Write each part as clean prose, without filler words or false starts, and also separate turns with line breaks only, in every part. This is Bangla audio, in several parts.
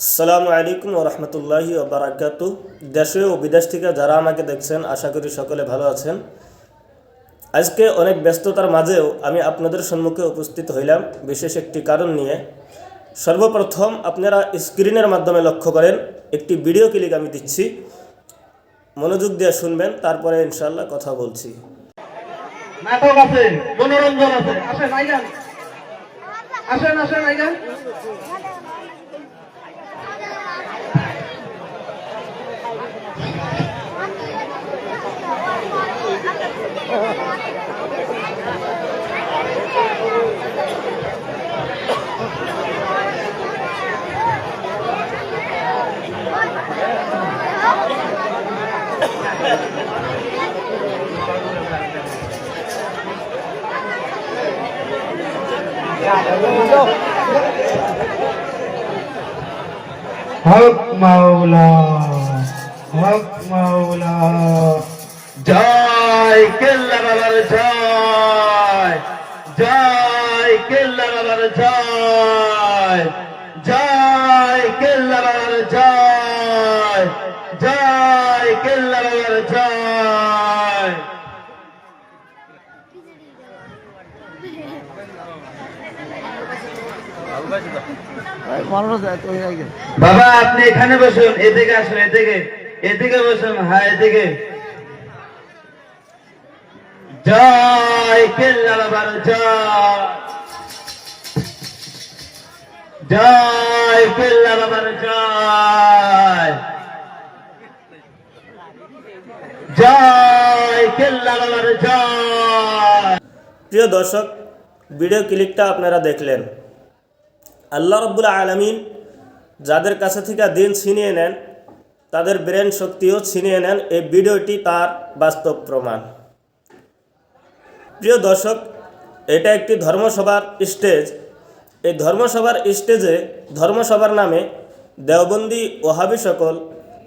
আসসালামু আলাইকুম ওয়া রাহমাতুল্লাহি ওয়া বারাকাতুহু। দেশে ও বিদেশ থেকে যারা আমাকে দেখছেন, আশা করি সকলে ভালো আছেন। আজকে অনেক ব্যস্ততার মাঝেও আমি আপনাদের সম্মুখে উপস্থিত হইলাম বিশেষ একটি কারণ নিয়ে। সর্বপ্রথম আপনারা স্ক্রিনের মাধ্যমে লক্ষ্য করেন, একটি ভিডিও ক্লিক আমি দিচ্ছি, মনোযোগ দিয়ে শুনবেন, তারপরে ইনশাআল্লাহ কথা বলছি।
নাটক আছে, মনোরঞ্জন আছে, আসেন আইগান, আসেন আসেন আইগান। হক মাওলা, হক মাওলা, জয় কেল্লা বাবার জয়, জয় কেল্লা বাবার জয়, জয় কেল্লা বাবার জয়, জয় কেল্লা বাবার জয়। বাবা আপনি এখানে বসুন, এদিকে আসুন, এদিকে এদিকে বসুন, হ্যাঁ এদিকে। জয় কেল্লা বাবার জয়, জয় কেল্লা বাবার জয়, জয় কেল্লা বাবার জয়।
প্রিয় দর্শক, ভিডিও ক্লিপটা আপনারা দেখলেন। আল্লাহ রাব্বুল আলামিন যাদের কাছে থেকে দিন ছিনিয়ে নেন, তাদের ব্রেন শক্তিও ছিনিয়ে নেন। এই ভিডিওটি তার বাস্তব প্রমাণ। প্রিয় দর্শক, এটা একটি ধর্মসভার স্টেজ। এই ধর্মসভার স্টেজে ধর্মসভার নামে দেওবন্দি ওহাবি সকল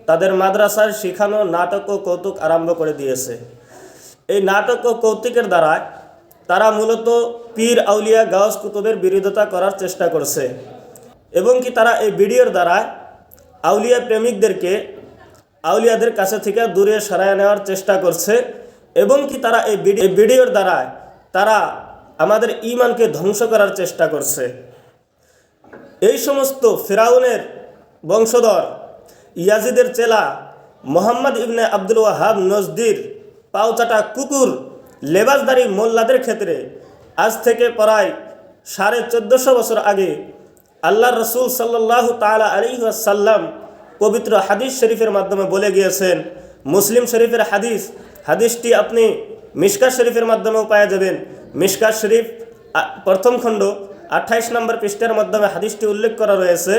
তাদের মাদ্রাসায় শেখানো নাটক ও কৌতুক আরম্ভ করে দিয়েছে। এই নাটক ও কৌতুকের দ্বারা তারা মূলত পীর আউলিয়া গাউস কুতুবের বিরোধিতা করার চেষ্টা করছে, এবং কি তারা এই ভিডিওর দ্বারা আউলিয়া প্রেমিকদেরকে আউলিয়াদের কাছে থেকে দূরে সরায় নেওয়ার চেষ্টা করছে, এবং কি তারা এই ভিডিওর দ্বারা তারা আমাদের ঈমানকে ধ্বংস করার চেষ্টা করছে। এই সমস্ত ফিরাউনের বংশধর ইয়াজিদের চেলা মোহাম্মদ ইবনে আব্দুল ওয়াহাব নজদির পাউচাটা কুকুর লেবাসদারি মোল্লাদের ক্ষেত্রে আজ থেকে প্রায় 1450 বছর আগে আল্লাহ রসুল সাল্লাল্লাহু তাআলা আলাইহি ওয়াসাল্লাম পবিত্র হাদিস শরীফের মাধ্যমে বলে গিয়েছেন। মুসলিম শরীফের হাদিস, হাদিসটি আপনি মিশকাত শরীফের মাধ্যমেও পাওয়া যাবেন। মিশকাত শরীফ প্রথম খণ্ড 28 নম্বর পৃষ্ঠার মাধ্যমে হাদিসটি উল্লেখ করা রয়েছে।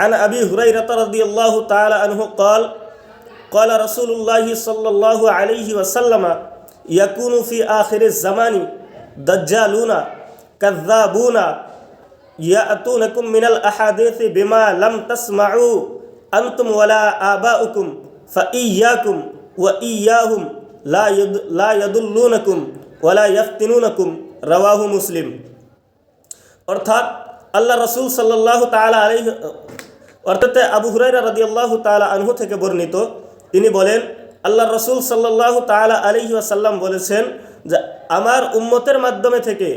আন আবি হুরায়রা রাদিয়াল্লাহু তাআলা আনহু قال قال رسول الله صلى الله عليه وسلم يكون في آخر الزمان دجالون كذابون يأتونكم من الأحاديث بما لم تسمعوا أنتم ولا آباؤكم فإياكم وإياهم لا يضلونكم ولا يفتنونكم رواه মুসলিম। অর্থাৎ আল্লাহ রসুল সাল্লাল্লাহু তাআলা আলাইহি অর্থাৎ আবু হুরায়রা রাদিয়াল্লাহু তাআলা আনহু থেকে বর্ণিত, তিনি বলেন আল্লাহ রসুল সাল্লাল্লাহু তাআলা আলাইহি ওয়াসাল্লাম বলেছেন যে আমার উম্মতের মাধ্যমে থেকে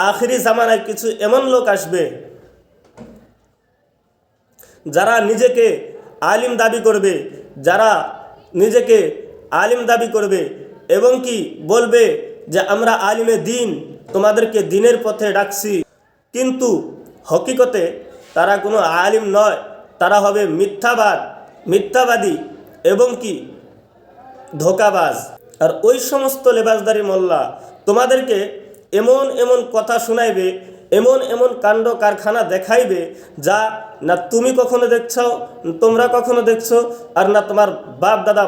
আখিরি জামানায় কিছু এমন লোক আসবে যারা নিজেকে আলিম দাবি করবে, যারা নিজেকে আলিম দাবি করবে এবং কি বলবে যে আমরা আলিমে দিন, তোমাদেরকে দিনের পথে ডাকছি, কিন্তু হকিকতে তারা কোনো আলিম নয়, তারা হবে মিথ্যাবাদী এবং কি ধোঁকাবাজ। আর ওই সমস্ত লেবাসদারি মোল্লা তোমাদেরকে এমন এমন কথা শোনাইবে, এমন এমন কাণ্ড কারখানা দেখাইবে যা না তুমি কখনো দেখছো, তোমরা কখনো দেখছো, আর না তোমার বাপ দাদা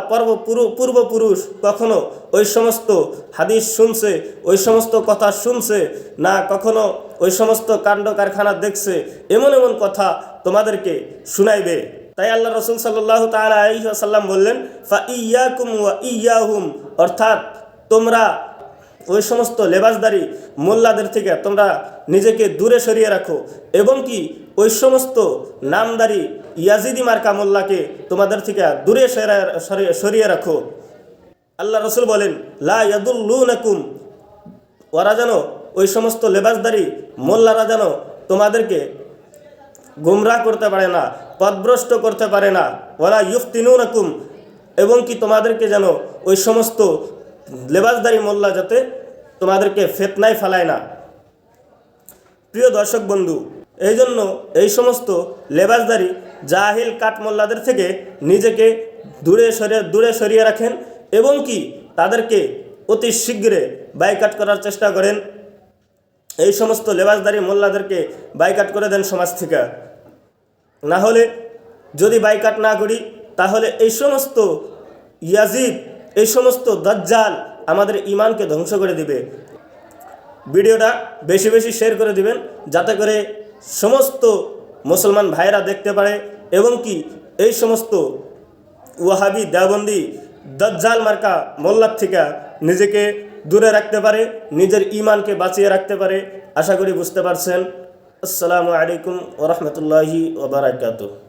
পূর্বপুরুষ কখনো ওই সমস্ত হাদিস শুনছে, ওই সমস্ত কথা শুনছে, না কখনো ওই সমস্ত কাণ্ড কারখানা দেখছে। এমন এমন কথা তোমাদেরকে শুনাইবে। তাই আল্লাহ রসুল সাল্লাল্লাহু তাআলা আলাইহি ওয়াসাল্লাম বললেন, ফা ইয়াকুম ওয়া ইয়াহুম, অর্থাৎ তোমরা ওই সমস্ত লেবাসদারি মোল্লাদের থেকে তোমরা নিজেকে দূরে সরিয়ে রাখো এবং কি ওই সমস্ত নামদারি ইয়াজিদি মার্কা মোল্লাকে তোমাদের থেকে দূরে সরিয়ে রাখো। আল্লাহ রসুল বলেন, লা ইয়াদুল্লুনাকুম, ওরা যেন ওই সমস্ত লেবাসদারি মোল্লারা যেন তোমাদেরকে গুমরাহ করতে পারে না, পথভ্রষ্ট করতে পারে না। ওয়ালা ইফতিনুনাকুম, এবং কি তোমাদেরকে যেন ওই সমস্ত লেবাসদারি মোল্লা যাতে তোমাদেরকে ফিতনায় ফেলায় না। প্রিয় দর্শক বন্ধু, এই জন্য এই সমস্ত লেবাসদারি জাহিল কাঠ মোল্লাদের থেকে নিজেকে দূরে সরিয়ে রাখেন এবং কি তাদেরকে অতি শীঘ্রে বাইকাট করার চেষ্টা করেন। এই সমস্ত লেবাসদারি মোল্লাদেরকে বাইকাট করে দেন সমাজ থেকে। না হলে যদি বাইকাট না করি তাহলে এই সমস্ত ইয়াজিদ, এই সমস্ত দাজ্জাল আমাদের ঈমানকে ধ্বংস করে দিবে। ভিডিওটা বেশি বেশি শেয়ার করে দিবেন যাতে করে সমস্ত মুসলমান ভাইরা দেখতে পারে এবং কি এই সমস্ত ওয়াহাবি দেওবন্দি দাজ্জাল মার্কা মোল্লার থেকে নিজেকে দূরে রাখতে পারে, নিজের ঈমানকে বাঁচিয়ে রাখতে পারে। আশা করি বুঝতে পারছেন। আসসালামু আলাইকুম ওয়া রাহমাতুল্লাহি ওয়া বারাকাতুহু।